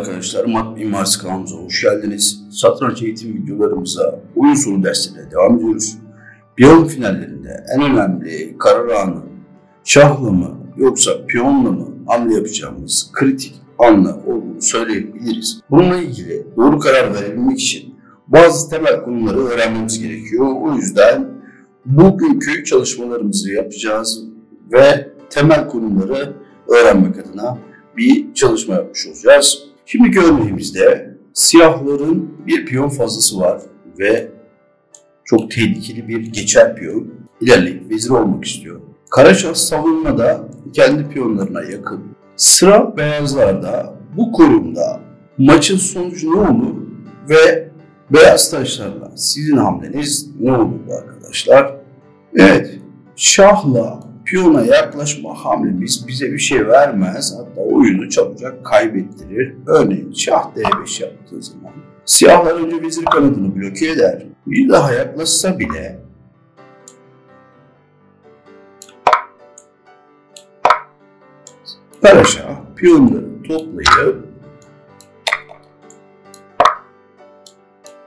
arkadaşlar, Mat Mimarisi kanalımıza hoş geldiniz. Satranç eğitim videolarımıza oyun sonu derslerine devam ediyoruz. Piyon finallerinde en önemli karar anı şahla mı yoksa piyonla mı hamle yapacağımız kritik anla olduğunu söyleyebiliriz. Bununla ilgili doğru karar verebilmek için bazı temel konuları öğrenmemiz gerekiyor. O yüzden bugünkü çalışmalarımızı yapacağız ve temel konuları öğrenmek adına bir çalışma yapmış olacağız. Şimdiki örneğimizde siyahların bir piyon fazlası var ve çok tehlikeli bir geçer piyon. İlerleyip vezir olmak istiyor. Karaşah savunmada kendi piyonlarına yakın. Sıra beyazlarda bu konumda maçın sonucu ne olur ve beyaz taşlarla sizin hamleniz ne olurdu arkadaşlar? Evet, şahla piyona yaklaşma hamlemiz bize bir şey vermez. Hatta oyunu çabucak kaybettirir. Örneğin şah d5 yaptığı zaman siyahlar önce vezir kanadını bloke eder. Bir daha yaklaşsa bile Karaşah piyonları toplayıp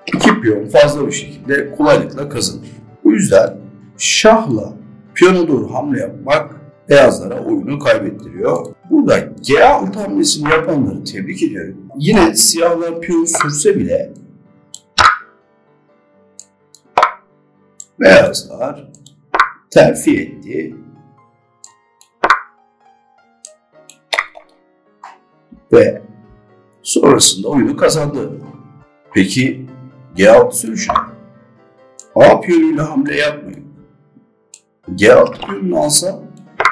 iki piyon fazla bir şekilde kolaylıkla kazanır. Bu yüzden şahla piyona doğru hamle yapmak beyazlara oyunu kaybettiriyor. Burada G6 hamlesini yapanları tebrik ediyorum. Yine siyahlar piyon sürse bile beyazlar terfi etti ve sonrasında oyunu kazandı. Peki G6 sürüşü A piyonuyla hamle yapmayın. G6 piyonunu alsa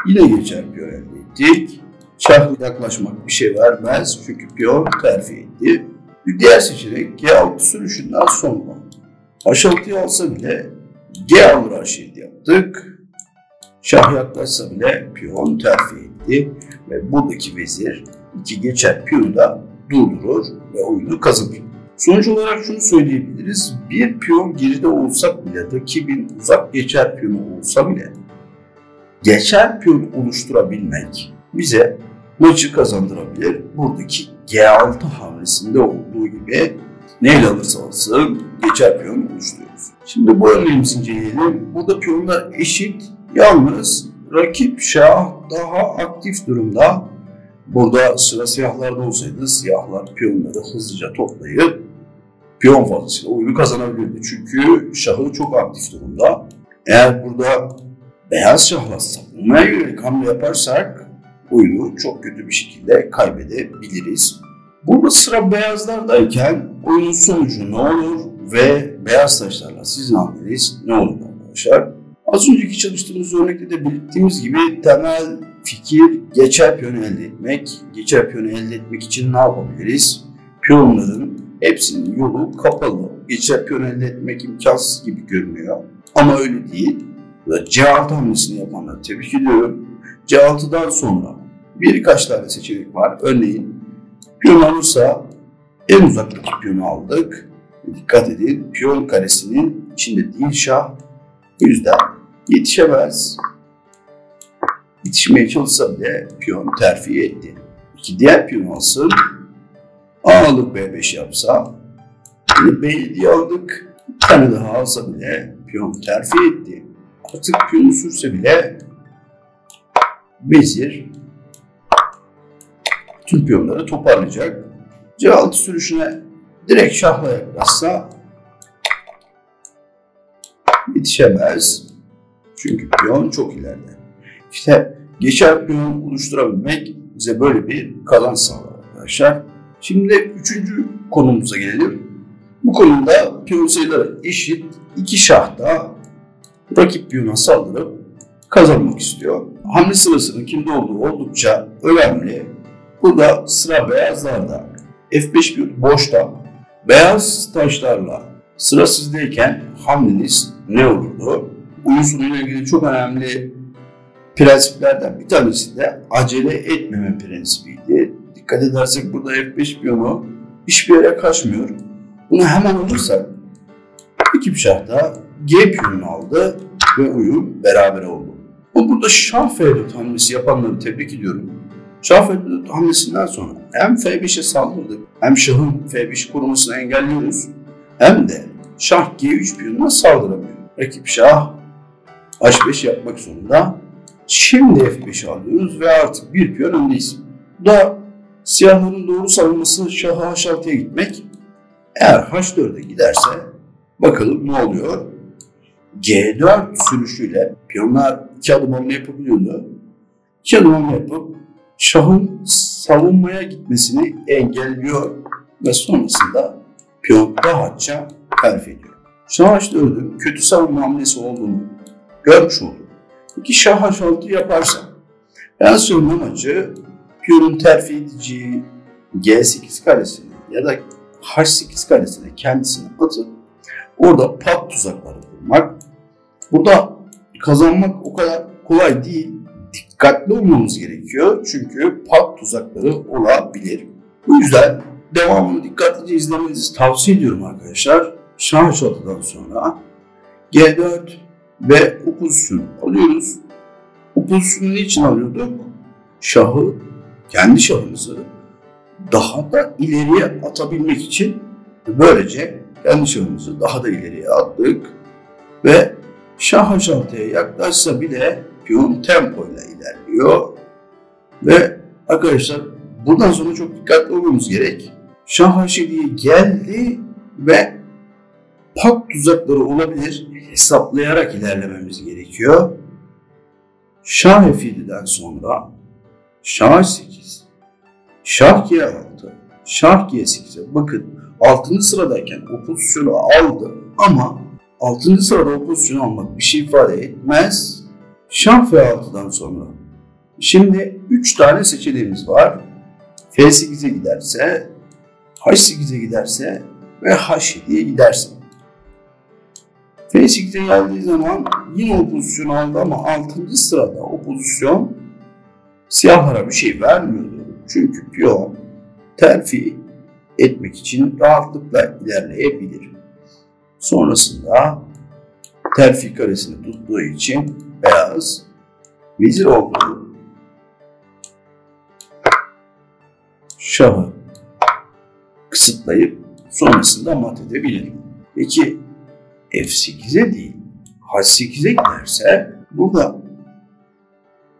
yine geçer piyon elde ettik. Şahla yaklaşmak bir şey vermez çünkü piyon terfi etti. Bir diğer seçenek G6 sürüşünden sonra H6'yı alsa bile G alır H7 yaptık. Şah yaklaşsa bile piyon terfi etti ve buradaki vezir iki geçer piyonu da durdurur ve oyunu kazanır. Sonuç olarak şunu söyleyebiliriz. Bir piyon geride olsak bile, rakibin uzak geçer piyonu olsa bile geçer piyon oluşturabilmek bize maçı kazandırabilir. Buradaki G6 hamlesinde olduğu gibi neyle alırsa alsın geçer piyon oluşturuyoruz. Şimdi bu örneğimizi inceleyelim. Burada piyonlar eşit. Yalnız rakip şah daha aktif durumda. Burada sıra siyahlarda olsaydı siyahlar piyonları hızlıca toplayıp piyon fazlasıyla oyunu kazanabilirdi. Çünkü şahı çok aktif durumda. Eğer burada beyaz şahla savunmaya yönelik hamle yaparsak oyunu çok kötü bir şekilde kaybedebiliriz. Burada sıra beyazlardayken oyunun sonucu ne olur ve beyaz taşlarla sizin hamleniz ne olur arkadaşlar? Az önceki çalıştığımız örnekte de belirttiğimiz gibi temel fikir geçer piyonu elde etmek. Geçer piyonu elde etmek için ne yapabiliriz? Piyonların hepsinin yolu kapalı. Geçer piyonu elde etmek imkansız gibi görünüyor. Ama öyle değil. C6 hamlesini yapanları tebrik ediyorum. C6'dan sonra birkaç tane seçenek var. Örneğin piyon alırsa en uzaktaki piyonu aldık. Dikkat edin, piyon karesinin içinde değil şah. O yüzden yetişemez. Yetişmeye çalışsa bile piyon terfi etti. İki diğer piyon alsın. A alıp B5 yapsa yine B7'yi aldık. Bir tane daha alsa bile piyon terfi etti. Artık piyonu sürse bile vezir tüm piyonları toparlayacak. C6 sürüşüne direkt şahla yaklaşsa yetişemez. Çünkü piyon çok ileride. İşte geçer piyon oluşturabilmek bize böyle bir kazanç sağlar arkadaşlar. Şimdi üçüncü konumuza gelelim. Bu konumda piyon sayıları eşit. İki şah da rakip piyona saldırıp kazanmak istiyor. Hamle sırasının kimde olduğu oldukça önemli. Burada sıra beyazlarda. F5 piyonu boşta. Beyaz taşlarla sıra sizdeyken hamleniz ne olurdu? Oyun sonuyla ilgili çok önemli prensiplerden bir tanesi de acele etmeme prensibiydi. Dikkat edersek burada F5 piyonu hiçbir yere kaçmıyor. Bunu hemen alırsak rakip şah da G piyonunu aldı ve oyun beraber oldu. Burada şah F4 hamlesi yapanları tebrik ediyorum. Şah F4 hamlesinden sonra hem F5'e saldırdık, hem şahın F5'i korumasını engelliyoruz, hem de şah G3 piyonuna saldıramıyor. Rakip şah H5 yapmak zorunda. Şimdi F5'i alıyoruz ve artık bir piyon öndeyiz. Bu da siyahların doğru savunması şahı H6'ya gitmek. Eğer H4'e giderse bakalım ne oluyor? G4 sürüşüyle piyonlar 2 adım hamle yapabiliyordu. 2 adım hamle yapıp şahın savunmaya gitmesini engelliyor ve sonrasında piyon rahatça terfi ediyor. Şah H4'ün kötü savunma hamlesi olduğunu görmüş olduk. Peki şah H6 yaparsa, beyaz şahın amacı piyonun terfi edeceği G8 karesine ya da H8 karesine kendisini atıp orada pat tuzakları kurmak. Burada kazanmak o kadar kolay değil. Dikkatli olmamız gerekiyor. Çünkü pat tuzakları olabilir. Bu yüzden devamını dikkatlice izlemenizi tavsiye ediyorum arkadaşlar. Şah H6'dan sonra G4 ve o pozisyonu alıyoruz. O pozisyonu niçin alıyorduk? Şahı, kendi şahımızı daha da ileriye atabilmek için, böylece kendi şahımızı daha da ileriye attık ve şah H6'ya yaklaşsa bile piyon tempoyla ilerliyor ve arkadaşlar buradan sonra çok dikkatli olmamız gerek. Şah H7'ye geldi ve pat tuzakları olabilir, hesaplayarak ilerlememiz gerekiyor. Şah F7'den sonra Şah H8, Şah G6, Şah G8'e bakın 6. sıradayken o pozisyonu aldı ama 6. sırada o pozisyonu almak bir şey ifade etmez. Şah F6'dan sonra şimdi 3 tane seçeneğimiz var. F8'e giderse, H8'e giderse ve H7'ye giderse. F8'e geldiği zaman yine o pozisyonu aldı ama 6. sırada o pozisyon siyahlara bir şey vermiyordu. Çünkü piyon terfi etmek için rahatlıkla ilerleyebilir. Sonrasında terfi karesini tuttuğu için beyaz vezir oldu. Şahı kısıtlayıp sonrasında mat edebilir. Peki F8'e değil H8'e giderse burada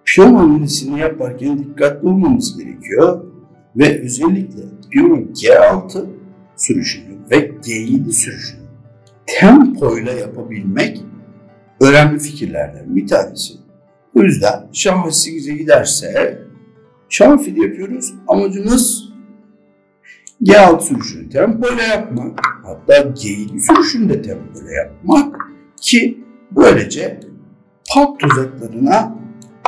piyon hamlesini yaparken dikkatli olmamız gerekiyor ve özellikle piyonun G6 sürüşünü ve G7 sürüşünü tempoyla yapabilmek önemli fikirlerden bir tanesi. O yüzden Şah H8'e giderse Şah F7 yapıyoruz. Amacımız G6 sürüşünü tempoyla yapmak, hatta G7 sürüşünü de tempoyla yapmak ki böylece pat tuzaklarına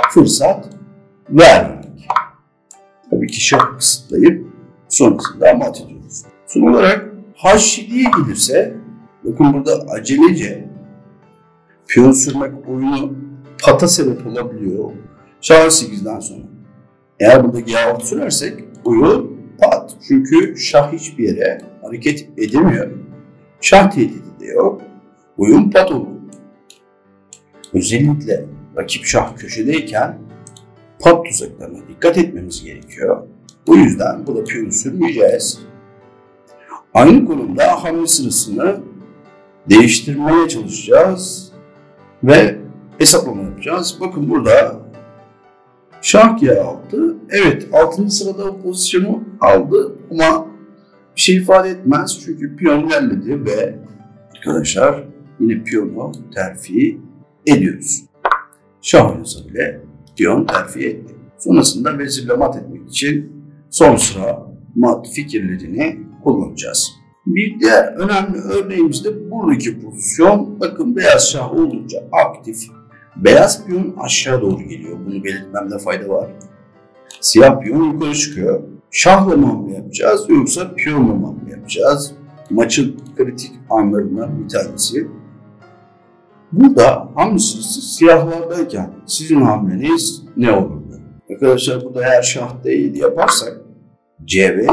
fırsat vermemek. Tabii ki şah kısıtlayıp sonrasında mat ediyoruz. Son olarak H7'ye gelirse, bakın burada acelece piyon sürmek oyunu pata sebep olabiliyor. Şah 8'den sonra. Eğer burada G6 sürersek oyun pat. Çünkü şah hiçbir yere hareket edemiyor. Şah tehdidi de yok. Oyun pat olur. Özellikle rakip şah köşedeyken pat tuzaklarına dikkat etmemiz gerekiyor. Bu yüzden burada piyonu sürmeyeceğiz. Aynı konumda hamle sırasını değiştirmeye çalışacağız ve hesaplama yapacağız. Bakın burada Şah G6, evet 6. sırada o pozisyonu aldı ama bir şey ifade etmez çünkü piyon ilerledi ve arkadaşlar yine piyonu terfi ediyoruz. Şah oynasa bile piyon terfi etti. Sonrasında vezirle mat etmek için son sıra mat fikirlerini kullanacağız. Bir diğer önemli örneğimiz de buradaki pozisyon. Bakın beyaz şah oldukça aktif. Beyaz piyon aşağı doğru geliyor. Bunu belirtmemde fayda var. Siyah piyon yukarı çıkıyor. Şahla mı hamle yapacağız yoksa piyonla mı hamle yapacağız? Maçın kritik anlarından bir tanesi. Burada hamle sırası siyahlardayken sizin hamleniz ne olurdu? Arkadaşlar burada eğer şah D7 yaparsak C5,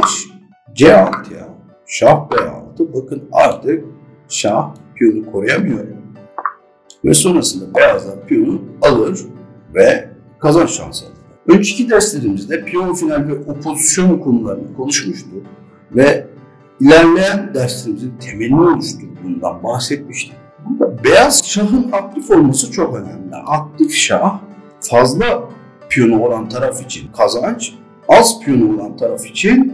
C6'ya şah B6, bakın artık şah piyonu koruyamıyor. Ve sonrasında beyazlar piyonu alır ve kazanç şansı alır. Önceki derslerimizde piyon final ve opozisyon konularını konuşmuştuk ve ilerleyen derslerimizin temelini oluşturduğundan bahsetmiştik. Burada beyaz şahın aktif olması çok önemli. Aktif şah fazla piyonu olan taraf için kazanç, az piyonu olan taraf için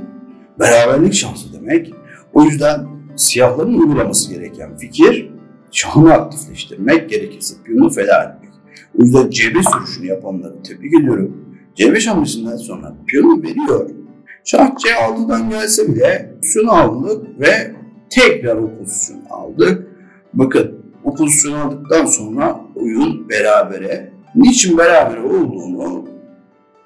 beraberlik şansı demek. O yüzden siyahların uygulaması gereken fikir şahını aktifleştirmek, gerekirse piyonu feda etmek. O yüzden C5 sürüşünü yapanları tebrik ediyorum. C5 hamlesinden sonra piyonu veriyor. Şah C6'dan gelse bile pozisyonu aldık ve tekrar o pozisyonu aldık. Bakın o pozisyonu aldıktan sonra oyun berabere. Niçin berabere olduğunu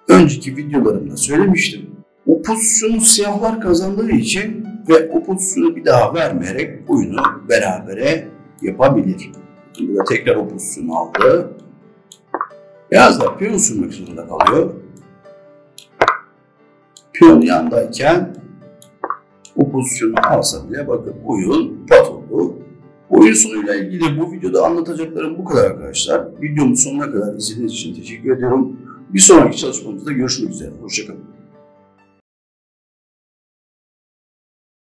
önceki videolarımda söylemiştim. O pozisyonu siyahlar kazandığı için ve o pozisyonu bir daha vermeyerek oyunu berabere yapabilir. Burada tekrar o pozisyonu aldı. Beyazlar piyon sürmek zorunda kalıyor. Piyon yandayken o pozisyonu alsa bile bakın oyun pat oldu. Oyun sonuyla ilgili bu videoda anlatacaklarım bu kadar arkadaşlar. Videomun sonuna kadar izlediğiniz için teşekkür ediyorum. Bir sonraki çalışmamızda görüşmek üzere. Hoşça kalın.